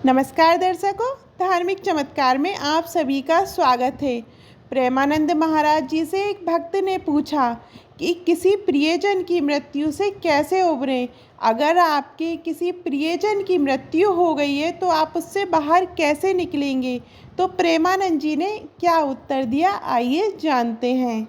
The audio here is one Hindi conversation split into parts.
नमस्कार दर्शकों, धार्मिक चमत्कार में आप सभी का स्वागत है। प्रेमानंद महाराज जी से एक भक्त ने पूछा कि किसी प्रियजन की मृत्यु से कैसे उबरें। अगर आपके किसी प्रियजन की मृत्यु हो गई है तो आप उससे बाहर कैसे निकलेंगे। तो प्रेमानंद जी ने क्या उत्तर दिया, आइए जानते हैं।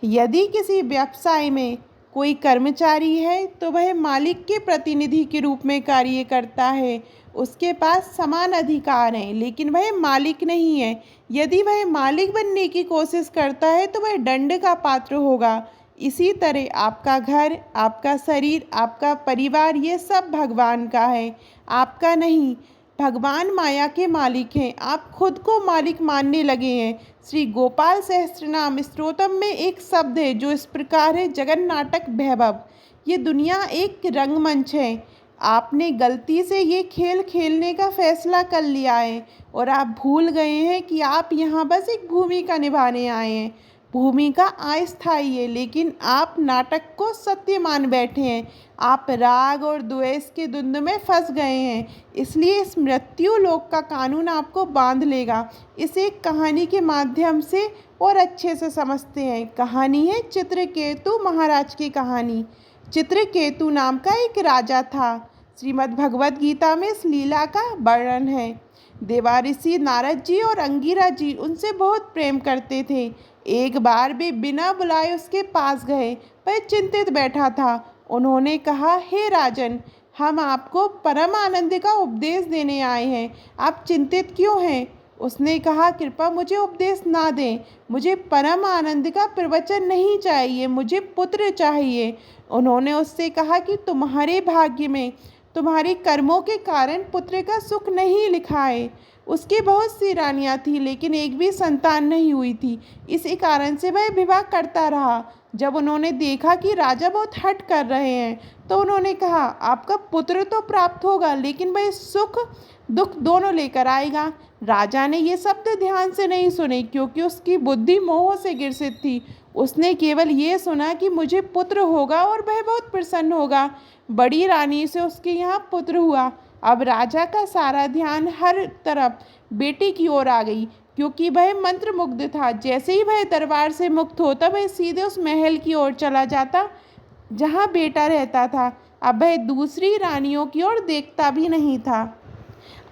यदि किसी व्यवसाय में कोई कर्मचारी है तो वह मालिक के प्रतिनिधि के रूप में कार्य करता है। उसके पास समान अधिकार हैं, लेकिन वह मालिक नहीं है। यदि वह मालिक बनने की कोशिश करता है तो वह दंड का पात्र होगा। इसी तरह आपका घर, आपका शरीर, आपका परिवार, ये सब भगवान का है, आपका नहीं। भगवान माया के मालिक हैं, आप खुद को मालिक मानने लगे हैं। श्री गोपाल सहस्त्रनाम स्तोत्रम में एक शब्द है जो इस प्रकार है, जगन्नाटक वैभव। ये दुनिया एक रंगमंच है। आपने गलती से ये खेल खेलने का फैसला कर लिया है और आप भूल गए हैं कि आप यहाँ बस एक भूमिका निभाने आए हैं। भूमिका अस्थायी है, लेकिन आप नाटक को सत्य मान बैठे हैं। आप राग और द्वेष के धुंध में फंस गए हैं, इसलिए इस मृत्यु लोक का कानून आपको बांध लेगा। इसे एक कहानी के माध्यम से और अच्छे से समझते हैं। कहानी है चित्रकेतु महाराज की कहानी। चित्रकेतु नाम का एक राजा था। श्रीमद् भगवद गीता में इस लीला का वर्णन है। देवाऋषि नारद जी और अंगिरा जी उनसे बहुत प्रेम करते थे। एक बार वे बिना बुलाए उसके पास गए। वह चिंतित बैठा था। उन्होंने कहा, हे राजन, हम आपको परम आनंद का उपदेश देने आए हैं, आप चिंतित क्यों हैं। उसने कहा, कृपा मुझे उपदेश ना दें, मुझे परम आनंद का प्रवचन नहीं चाहिए, मुझे पुत्र चाहिए। उन्होंने उससे कहा कि तुम्हारे भाग्य में तुम्हारे कर्मों के कारण पुत्र का सुख नहीं लिखा है। उसकी बहुत सी रानियां थी, लेकिन एक भी संतान नहीं हुई थी। इसी कारण से वह विवाह करता रहा। जब उन्होंने देखा कि राजा बहुत हठ कर रहे हैं तो उन्होंने कहा, आपका पुत्र तो प्राप्त होगा, लेकिन वह सुख दुख दोनों लेकर आएगा। राजा ने ये शब्द ध्यान से नहीं सुने, क्योंकि उसकी बुद्धि मोह से ग्रसित थी। उसने केवल ये सुना कि मुझे पुत्र होगा और वह बहुत प्रसन्न होगा। बड़ी रानी से उसके यहाँ पुत्र हुआ। अब राजा का सारा ध्यान हर तरफ बेटी की ओर आ गई, क्योंकि वह मंत्र मुग्ध था। जैसे ही वह दरबार से मुक्त होता, वह सीधे उस महल की ओर चला जाता जहाँ बेटा रहता था। अब वह दूसरी रानियों की ओर देखता भी नहीं था।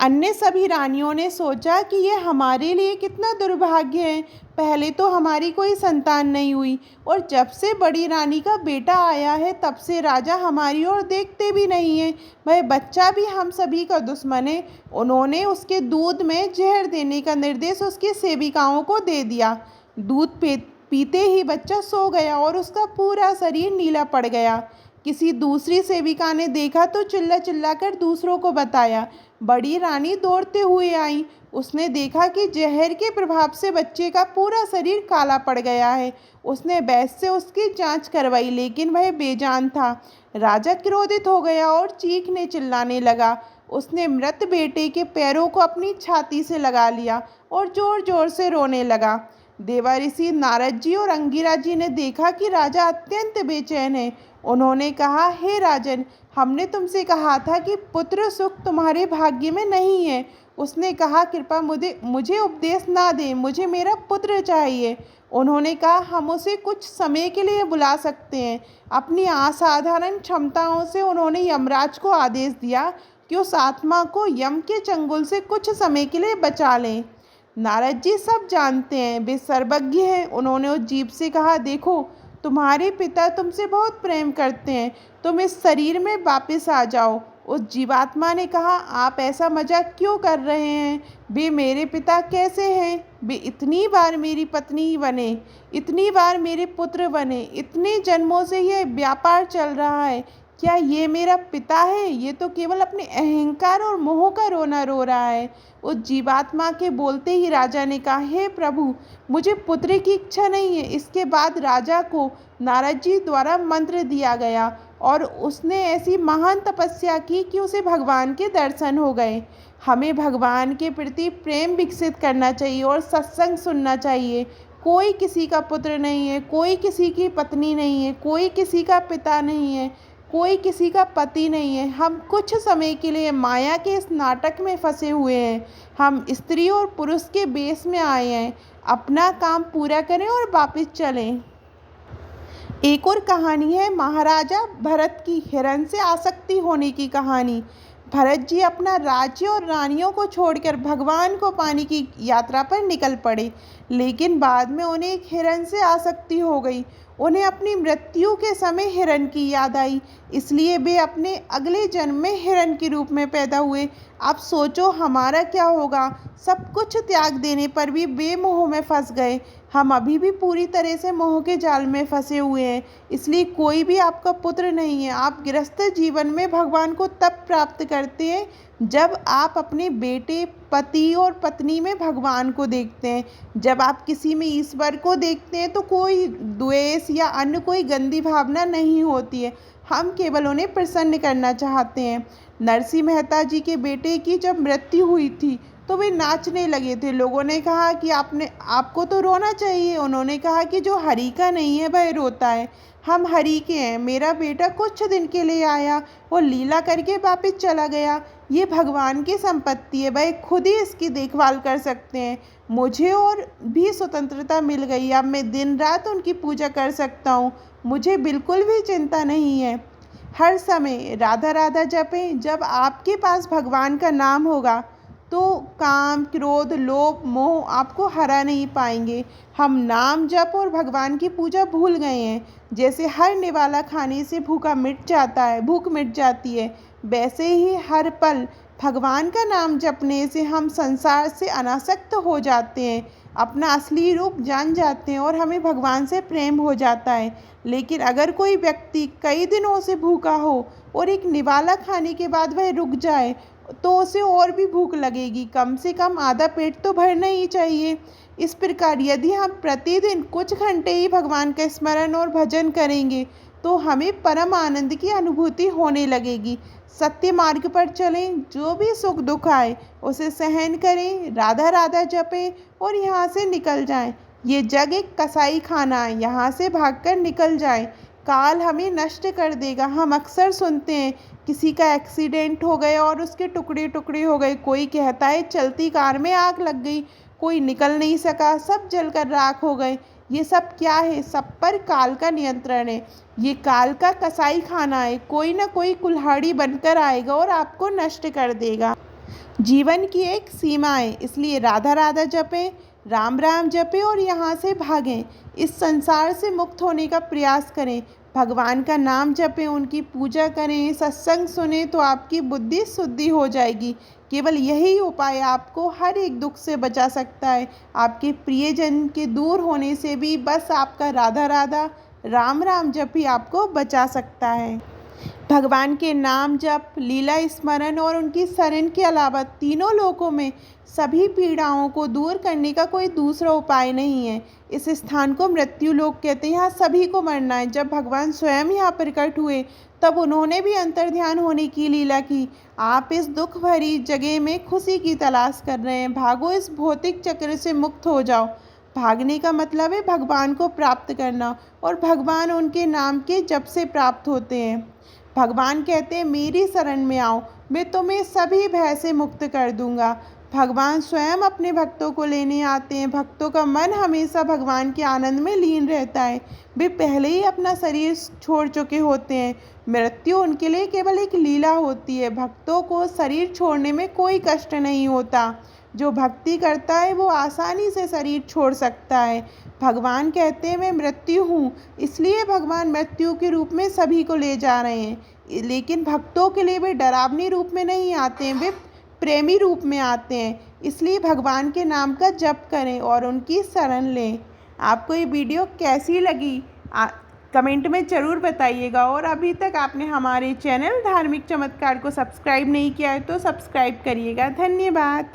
अन्य सभी रानियों ने सोचा कि यह हमारे लिए कितना दुर्भाग्य है। पहले तो हमारी कोई संतान नहीं हुई, और जब से बड़ी रानी का बेटा आया है तब से राजा हमारी ओर देखते भी नहीं है। वह बच्चा भी हम सभी का दुश्मन है। उन्होंने उसके दूध में जहर देने का निर्देश उसकी सेविकाओं को दे दिया। दूध पीते ही बच्चा सो गया और उसका पूरा शरीर नीला पड़ गया। किसी दूसरी सेविका ने देखा तो चिल्ला चिल्ला कर दूसरों को बताया। बड़ी रानी दौड़ते हुए आई। उसने देखा कि जहर के प्रभाव से बच्चे का पूरा शरीर काला पड़ गया है। उसने वैद्य से उसकी जांच करवाई, लेकिन वह बेजान था। राजा क्रोधित हो गया और चीखने चिल्लाने लगा। उसने मृत बेटे के पैरों को अपनी छाती से लगा लिया और जोर जोर से रोने लगा। देवाऋषि नारद जी और अंगिरा जी ने देखा कि राजा अत्यंत बेचैन है। उन्होंने कहा, हे राजन, हमने तुमसे कहा था कि पुत्र सुख तुम्हारे भाग्य में नहीं है। उसने कहा, कृपा मुझे उपदेश ना दें, मुझे मेरा पुत्र चाहिए। उन्होंने कहा, हम उसे कुछ समय के लिए बुला सकते हैं। अपनी असाधारण क्षमताओं से उन्होंने यमराज को आदेश दिया कि उस आत्मा को यम के चंगुल से कुछ समय के लिए बचा लें। नारद जी सब जानते हैं, वे सर्वज्ञ हैं। उन्होंने उस जीव से कहा, देखो, तुम्हारे पिता तुमसे बहुत प्रेम करते हैं, तुम इस शरीर में वापस आ जाओ। उस जीवात्मा ने कहा, आप ऐसा मजाक क्यों कर रहे हैं, वे मेरे पिता कैसे हैं। वे इतनी बार मेरी पत्नी बने, इतनी बार मेरे पुत्र बने, इतने जन्मों से यह व्यापार चल रहा है। क्या ये मेरा पिता है? ये तो केवल अपने अहंकार और मोह का रोना रो रहा है। उस जीवात्मा के बोलते ही राजा ने कहा, हे प्रभु, मुझे पुत्र की इच्छा नहीं है। इसके बाद राजा को नारद जी द्वारा मंत्र दिया गया और उसने ऐसी महान तपस्या की कि उसे भगवान के दर्शन हो गए। हमें भगवान के प्रति प्रेम विकसित करना चाहिए और सत्संग सुनना चाहिए। कोई किसी का पुत्र नहीं है, कोई किसी की पत्नी नहीं है, कोई किसी का पिता नहीं है, कोई किसी का पति नहीं है। हम कुछ समय के लिए माया के इस नाटक में फंसे हुए हैं। हम स्त्री और पुरुष के बेस में आए हैं। अपना काम पूरा करें और वापस चलें। एक और कहानी है महाराजा भरत की हिरण से आसक्ति होने की कहानी। भरत जी अपना राज्य और रानियों को छोड़कर भगवान को पाने की यात्रा पर निकल पड़े, लेकिन बाद में उन्हें एक हिरण से आसक्ति हो गई। उन्हें अपनी मृत्यु के समय हिरण की याद आई, इसलिए वे अपने अगले जन्म में हिरण के रूप में पैदा हुए। अब सोचो हमारा क्या होगा। सब कुछ त्याग देने पर भी वे मोह में फंस गए। हम अभी भी पूरी तरह से मोह के जाल में फंसे हुए हैं। इसलिए कोई भी आपका पुत्र नहीं है। आप गृहस्थ जीवन में भगवान को तब प्राप्त करते हैं जब आप अपने बेटे, पति और पत्नी में भगवान को देखते हैं। जब आप किसी में ईश्वर को देखते हैं तो कोई द्वेष या अन्य कोई गंदी भावना नहीं होती है। हम केवल उन्हें प्रसन्न करना चाहते हैं। नरसिंह मेहता जी के बेटे की जब मृत्यु हुई थी तो वे नाचने लगे थे। लोगों ने कहा कि आपको तो रोना चाहिए। उन्होंने कहा कि जो हरि का नहीं है वह रोता है। हम हरि के हैं। मेरा बेटा कुछ दिन के लिए आया और लीला करके वापस चला गया। ये भगवान की संपत्ति है, वह खुद ही इसकी देखभाल कर सकते हैं। मुझे और भी स्वतंत्रता मिल गई। अब मैं दिन रात उनकी पूजा कर सकता हूँ। मुझे बिल्कुल भी चिंता नहीं है। हर समय राधा राधा जपें। जब आपके पास भगवान का नाम होगा तो काम, क्रोध, लोभ, मोह आपको हरा नहीं पाएंगे। हम नाम जप और भगवान की पूजा भूल गए हैं। जैसे हर निवाला खाने से भूख मिट जाती है, वैसे ही हर पल भगवान का नाम जपने से हम संसार से अनासक्त हो जाते हैं, अपना असली रूप जान जाते हैं और हमें भगवान से प्रेम हो जाता है। लेकिन अगर कोई व्यक्ति कई दिनों से भूखा हो और एक निवाला खाने के बाद वह रुक जाए तो उसे और भी भूख लगेगी। कम से कम आधा पेट तो भरना ही चाहिए। इस प्रकार यदि हम प्रतिदिन कुछ घंटे ही भगवान का स्मरण और भजन करेंगे तो हमें परम आनंद की अनुभूति होने लगेगी। सत्य मार्ग पर चलें। जो भी सुख दुख आए उसे सहन करें, राधा राधा जपें और यहाँ से निकल जाएं। ये जग एक कसाई खाना है, यहाँ से भागकर निकल जाएं। काल हमें नष्ट कर देगा। हम अक्सर सुनते हैं किसी का एक्सीडेंट हो गया और उसके टुकड़े टुकड़े हो गए। कोई कहता है चलती कार में आग लग गई, कोई निकल नहीं सका, सब जलकर राख हो गए। ये सब क्या है? सब पर काल का नियंत्रण है। ये काल का कसाई खाना है। कोई ना कोई कुल्हाड़ी बनकर आएगा और आपको नष्ट कर देगा। जीवन की एक सीमा है, इसलिए राधा राधा जपें, राम राम जपें और यहाँ से भागें। इस संसार से मुक्त होने का प्रयास करें। भगवान का नाम जपें, उनकी पूजा करें, सत्संग सुने तो आपकी बुद्धि शुद्धि हो जाएगी। केवल यही उपाय आपको हर एक दुख से बचा सकता है। आपके प्रियजन के दूर होने से भी बस आपका राधा राधा, राम राम जप ही आपको बचा सकता है। भगवान के नाम जप, लीला स्मरण और उनकी शरण के अलावा तीनों लोकों में सभी पीड़ाओं को दूर करने का कोई दूसरा उपाय नहीं है। इस स्थान को मृत्यु लोक कहते हैं। यहाँ सभी को मरना है। जब भगवान स्वयं यहाँ प्रकट हुए तब उन्होंने भी अंतर्ध्यान होने की लीला की। आप इस दुख भरी जगह में खुशी की तलाश कर रहे हैं। भागो, इस भौतिक चक्र से मुक्त हो जाओ। भागने का मतलब है भगवान को प्राप्त करना, और भगवान उनके नाम के जप से प्राप्त होते हैं। भगवान कहते हैं मेरी शरण में आओ, मैं तुम्हें सभी भय से मुक्त कर दूंगा। भगवान स्वयं अपने भक्तों को लेने आते हैं। भक्तों का मन हमेशा भगवान के आनंद में लीन रहता है। वे पहले ही अपना शरीर छोड़ चुके होते हैं। मृत्यु उनके लिए केवल एक लीला होती है। भक्तों को शरीर छोड़ने में कोई कष्ट नहीं होता। जो भक्ति करता है वो आसानी से शरीर छोड़ सकता है। भगवान कहते हैं मैं मृत्यु हूँ, इसलिए भगवान मृत्यु के रूप में सभी को ले जा रहे हैं। लेकिन भक्तों के लिए वे डरावनी रूप में नहीं आते हैं, वे प्रेमी रूप में आते हैं। इसलिए भगवान के नाम का जप करें और उनकी शरण लें। आपको ये वीडियो कैसी लगी कमेंट में ज़रूर बताइएगा। और अभी तक आपने हमारे चैनल धार्मिक चमत्कार को सब्सक्राइब नहीं किया है तो सब्सक्राइब करिएगा। धन्यवाद।